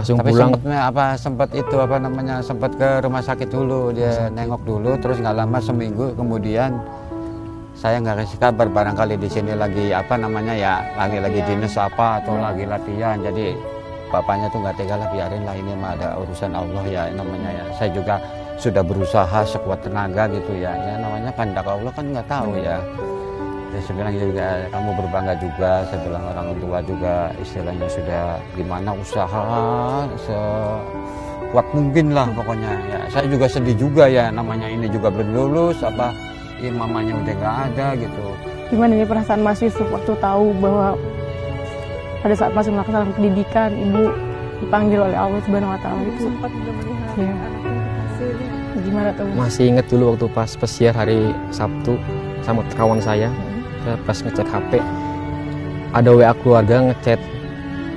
langsung Tapi pulang. sempat ke rumah sakit dulu, dia nengok dulu, terus nggak lama seminggu kemudian saya nggak kasih kabar, barangkali di sini lagi lagi dinas apa atau lagi latihan. Jadi bapaknya tuh nggak tega lah, biarin lah, ini mah ada urusan Allah ya namanya ya. Saya juga sudah berusaha sekuat tenaga gitu ya, namanya kehendak Allah kan nggak tahu ya. Saya bilang juga kamu berbangga juga, saya bilang orang tua juga istilahnya sudah gimana usaha sekuat mungkin lah pokoknya ya. Saya juga sedih juga ya, namanya ini juga belum lulus mamanya udah nggak ada gitu. Gimana nih perasaan Mas Yusuf waktu tahu bahwa pada saat masih melaksanakan pendidikan ibu dipanggil oleh Allah Subhanahu Wa Taala itu? Sempat juga melihat Iya. anaknya dikasih. Gimana tuh? Masih inget dulu waktu pas pesiar hari Sabtu sama kawan saya pas ngecek HP, ada WA keluarga ngechat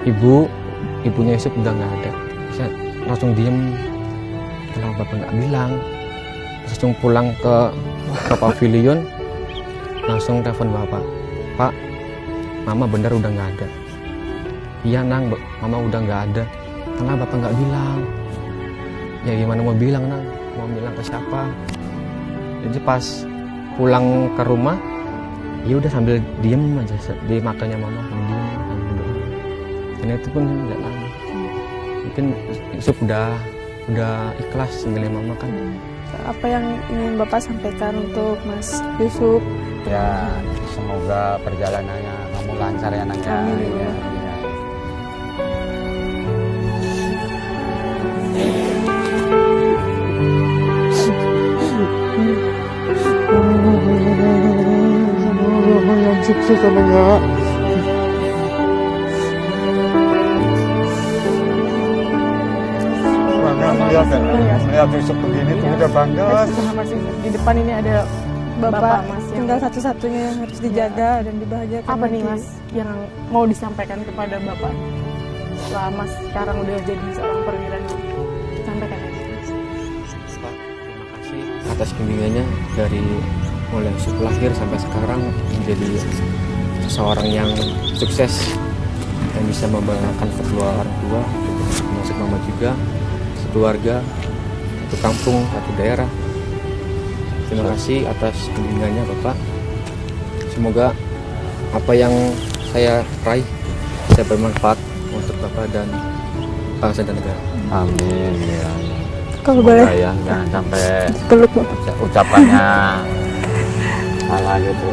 ibunya Yusuf udah nggak ada. Saya langsung diem, kenapa bapak nggak bilang? Langsung pulang ke pavilion, langsung telepon bapak, Pak, mama benar udah nggak ada. Iya nang, mama udah nggak ada. Kenapa bapak nggak bilang? Ya gimana mau bilang nang? Mau bilang ke siapa? Jadi pas pulang ke rumah, ya udah sambil diem aja di makanya mama, diem sambil doa. Dan itu pun nggak lama. Mungkin Yusuf udah ikhlas ninggalin mama kan. Apa yang ingin Bapak sampaikan untuk Mas Yusuf? Ya semoga perjalanannya kamu lancar ya Nang ya. Amin. Ya. Sukses ya. Bangga melihat Yusuf begini tuh udah bangga. Sama Mas Yusuf. Di depan ini ada Bapak Mas yang tinggal satu-satunya yang harus dijaga dan dibahagiakan. apa nih lagi. Mas yang mau disampaikan kepada Bapak setelah Mas sekarang udah jadi seorang perwira nih? Sampaikan aja. Pak, terima kasih atas bimbingannya dari mulai Yusuf lahir sampai sekarang menjadi seseorang yang sukses dan bisa membanggakan kedua orang tua, termasuk mama juga, keluarga, satu kampung, satu daerah. Terima kasih atas bimbingannya Bapak. Semoga apa yang saya raih bisa bermanfaat untuk Bapak dan bangsa dan negara. Amin ya. Kalau Semoga boleh ya jangan sampai peluk Bapak. ucapannya salah gitu.